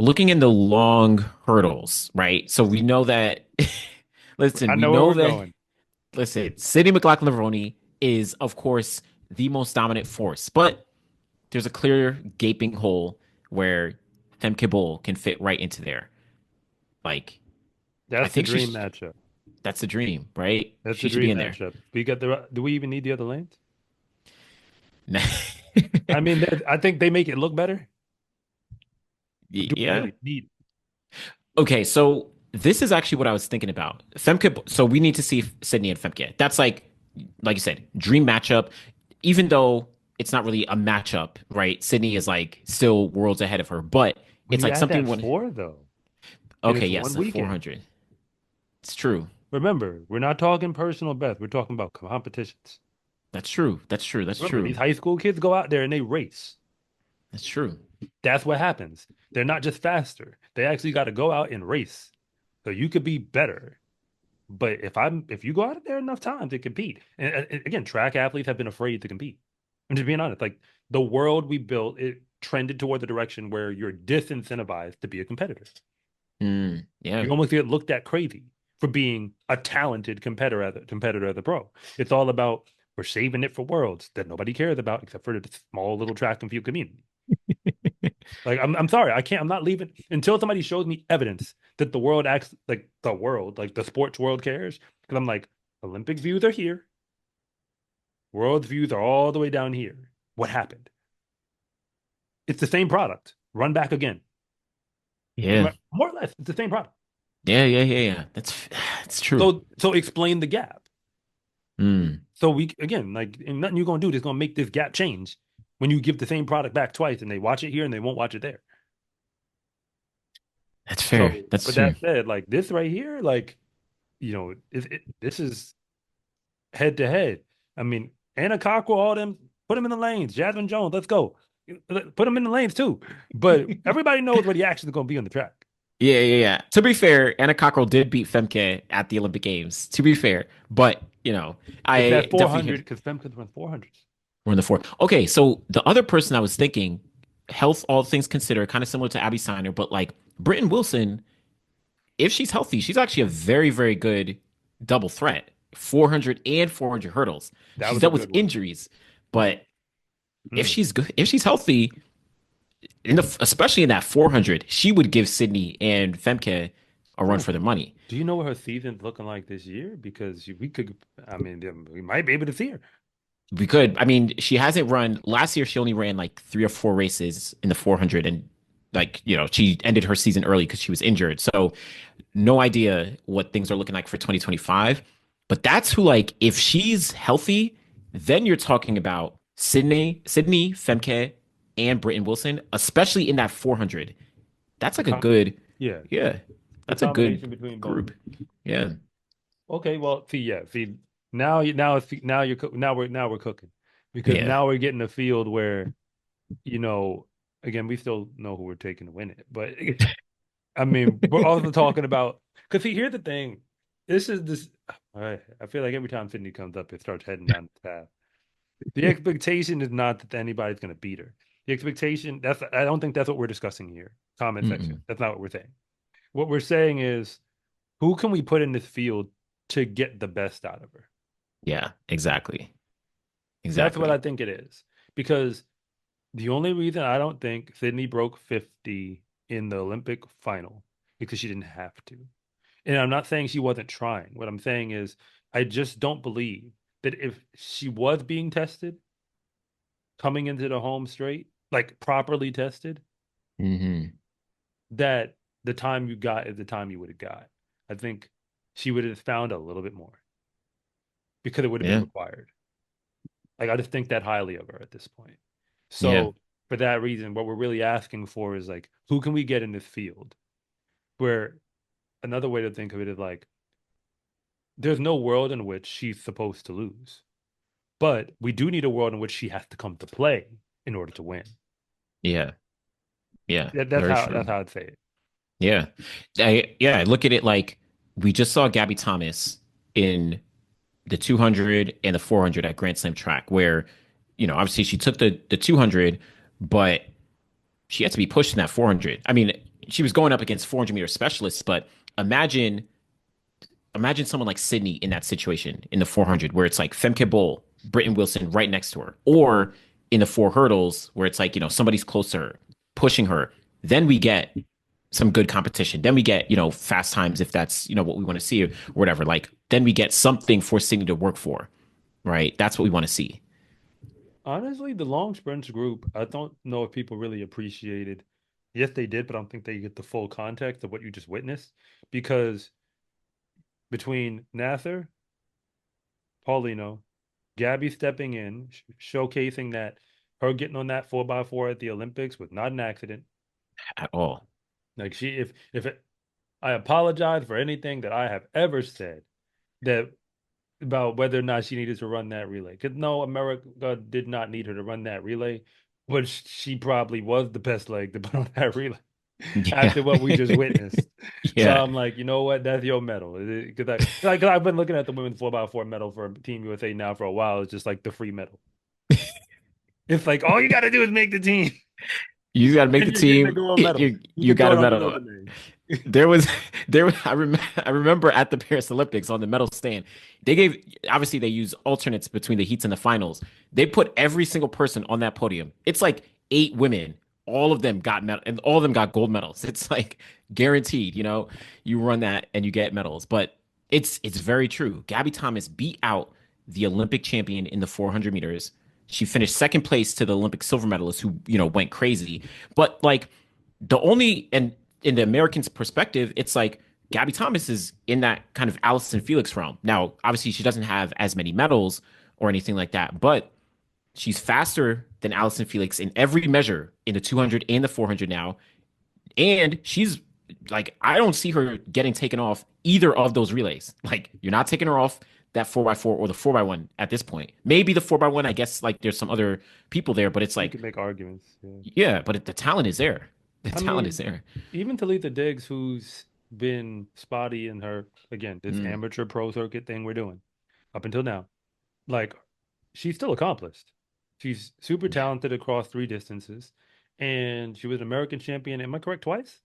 looking in the long hurdles, right? So we know that, listen, I we know where know we're that, going. listen, Sydney McLaughlin-Levrone is, of course, the most dominant force, but there's a clear gaping hole where Femke Bol can fit right into there. Like, I That's the think dream matchup. that's the dream, right? That's She the should be dream in there. matchup. We got the. Do we even need the other lanes? I mean, I think they make it look better. But do we Yeah. really need? Okay, so this is actually what I was thinking about. Femke, so we need to see Sydney and Femke. That's like you said, dream matchup. Even though it's not really a matchup, right? Sydney is like still worlds ahead of her, but When it's you like add something that when. four though, and Okay, it's yes, one the weekend. 400. It's true. Remember, we're not talking personal best. We're talking about competitions. That's true. That's true. That's Remember, true. these high school kids go out there and they race. That's true. That's what happens. They're not just faster. They actually got to go out and race. So you could be better. But if you go out there enough times to compete, and again, track athletes have been afraid to compete. I'm just being honest. Like the world we built, it trended toward the direction where you're disincentivized to be a competitor. Yeah. You almost get looked at crazy for being a talented competitor as a pro. It's all about we're saving it for worlds that nobody cares about except for the small little track and field community. Like I'm sorry, I can't. I'm not leaving until somebody shows me evidence that the world acts like the world, like the sports world cares. Because I'm like, Olympic views are here, world views are all the way down here. What happened? It's the same product. Run back again. Yeah. More or less, it's the same product. Yeah. Yeah. Yeah. Yeah. That's true. So explain the gap. Mm, So we again, like, and nothing you're gonna do that's gonna make this gap change when you give the same product back twice and they watch it here and they won't watch it there. that's So, fair. That's but true. that said, like this right here, like this is head to head. I mean, Anna Cockrell, all them, put them in the lanes. Jasmine Jones, let's go. Put them in the lanes too. But everybody knows what he actually going to be on the track. Yeah, yeah, yeah. To be fair, Anna Cockrell did beat Femke at the Olympic Games. To be fair, but It's I that definitely 400 because Femke's run 400s. we're in the fourth. Okay, so the other person I was thinking, health, all things considered, kind of similar to Abby Steiner, but like Britton Wilson, if she's healthy, she's actually a very, very good double threat. 400 and 400 hurdles. That She's was a dealt with good one. injuries, but if Mm. she's good, if she's healthy, especially in that 400, she would give Sydney and Femke a run Ooh. for their money. Do you know what her season's looking like this year? Because we could, I mean, we might be able to see her. We could. I mean, she hasn't run last year. She only ran like 3 or 4 races in the 400, and she ended her season early because she was injured. So no idea what things are looking like for 2025. But that's who, like, if she's healthy, then you're talking about Sydney, Femke, and Britton Wilson, especially in that 400. That's The like a com good, Yeah, yeah, the that's a good combination between both. group. Yeah, Okay, well, see, now we're cooking because yeah. now we're getting a field where, you know, again, we still know who we're taking to win it, but I mean, we're also talking about because see, here's the thing. This. I feel like every time Sydney comes up, it starts heading down the path. The expectation is not that anybody's going to beat her. The expectation I don't think that's what we're discussing here. Comment section. Mm-mm. That's not what we're saying. What we're saying is who can we put in this field to get the best out of her? Yeah, exactly. That's what I Exactly. think it is. Because the only reason I don't think Sydney broke 50 in the Olympic final because she didn't have to. And I'm not saying she wasn't trying. What I'm saying is I just don't believe that if she was being tested coming into the home straight, like properly tested, Hmm. that the time you got is the time you would have got. I think she would have found a little bit more because it would have been Yeah. required. Like I just think that highly of her at this point. Yeah. So for that reason, what we're really asking for is like, who can we get in this field? Where another way to think of it is like, there's no world in which she's supposed to lose, but we do need a world in which she has to come to play in order to win. Yeah. Yeah. That's Very how true. that's how I'd say it. Yeah. I look at it like we just saw Gabby Thomas in the 200 and the 400 at Grand Slam track, where, obviously she took the 200, but she had to be pushed in that 400. I mean, she was going up against 400-meter specialists, but imagine imagine someone like Sydney in that situation in the 400 where it's like Femke Bol, Britton Wilson right next to her, or in the four hurdles where it's like, somebody's closer pushing her. Then we get some good competition. Then we get, fast times if that's, what we want to see or whatever. Like, then we get something for Sydney to work for, right? That's what we want to see. Honestly, the long sprints group, I don't know if people really appreciated. Yes, they did, but I don't think they get the full context of what you just witnessed because between Nather, Paulino, Gabby stepping in, showcasing that her getting on that 4x4 at the Olympics was not an accident. At all. Like if it, I apologize for anything that I have ever said that about whether or not she needed to run that relay. Because no, America did not need her to run that relay, but she probably was the best leg to put on that relay Yeah. after what we just witnessed. So Yeah. I'm like, you know what? That's your medal. Because I've been looking at the women's 4x4 medal for Team USA now for a while. It's just like the free medal. It's like all you got to do is make the team, You got to make the and you're getting a team. gold medal. You You can got throw a it on medal. another name. There was I remember at the Paris Olympics on the medal stand, they gave obviously they use alternates between the heats and the finals. They put every single person on that podium. It's like 8 women. All of them got medal and all of them got gold medals. It's like guaranteed, you run that and you get medals. But it's very true. Gabby Thomas beat out the Olympic champion in the 400 meters. She finished second place to the Olympic silver medalist who, went crazy. But like the only and in the Americans' perspective, it's like Gabby Thomas is in that kind of Allison Felix realm. Now, obviously, she doesn't have as many medals or anything like that, but she's faster than Allison Felix in every measure in the 200 and the 400 now. And she's like, I don't see her getting taken off either of those relays. Like, you're not taking her off that 4x4 or the 4x1 at this point. Maybe the 4x1, I guess, like, there's some other people there, but it's You like, can make arguments. Yeah. yeah, but the talent is there. The I talent is mean, there. even Talitha Diggs, who's been spotty in her again, this Mm. amateur pro circuit thing we're doing up until now, like she's still accomplished. She's super Yeah. talented across 3 distances, and she was an American champion. Am I correct? Twice?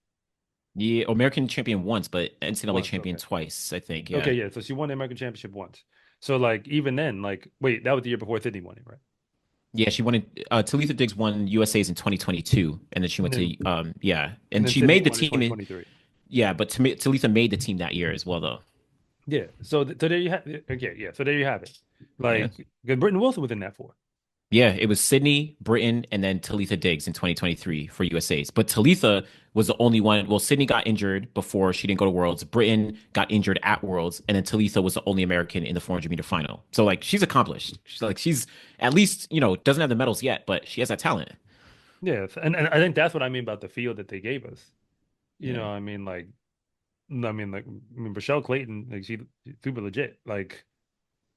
Yeah, American champion once, but NCAA Once. champion Okay. twice, I think. Okay. Yeah. Yeah. So she won the American championship once. So like even then, like wait, that was the year before Sydney won it, right? Yeah, she won it. Talitha Diggs won USA's in 2022, and then she And went then to yeah, and and then she Sydney made the won in team in 2023. yeah, but Talitha made the team that year as well, though. Yeah. So so there you have. Okay. Yeah. So there you have it. Yeah. Like because Britton Wilson was in that four. Yeah, it was Sydney, Britain, and then Talitha Diggs in 2023 for USA's. But Talitha was the only one. Well, Sydney got injured before she didn't go to Worlds. Britain got injured at Worlds, and then Talitha was the only American in the 400-meter final. So like she's accomplished. She's at least doesn't have the medals yet, but she has that talent. Yeah, and I think that's what I mean about the field that they gave us. Yeah. I mean, Rochelle Clayton, like she's super legit. Like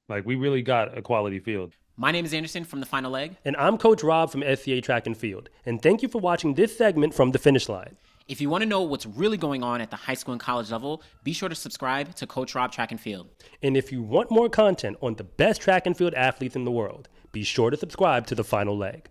we really got a quality field. My name is Anderson from the Final Leg. And I'm Coach Rob from SCA Track and Field. And thank you for watching this segment from the finish line. If you want to know what's really going on at the high school and college level, be sure to subscribe to Coach Rob Track and Field. And if you want more content on the best track and field athletes in the world, be sure to subscribe to the Final Leg.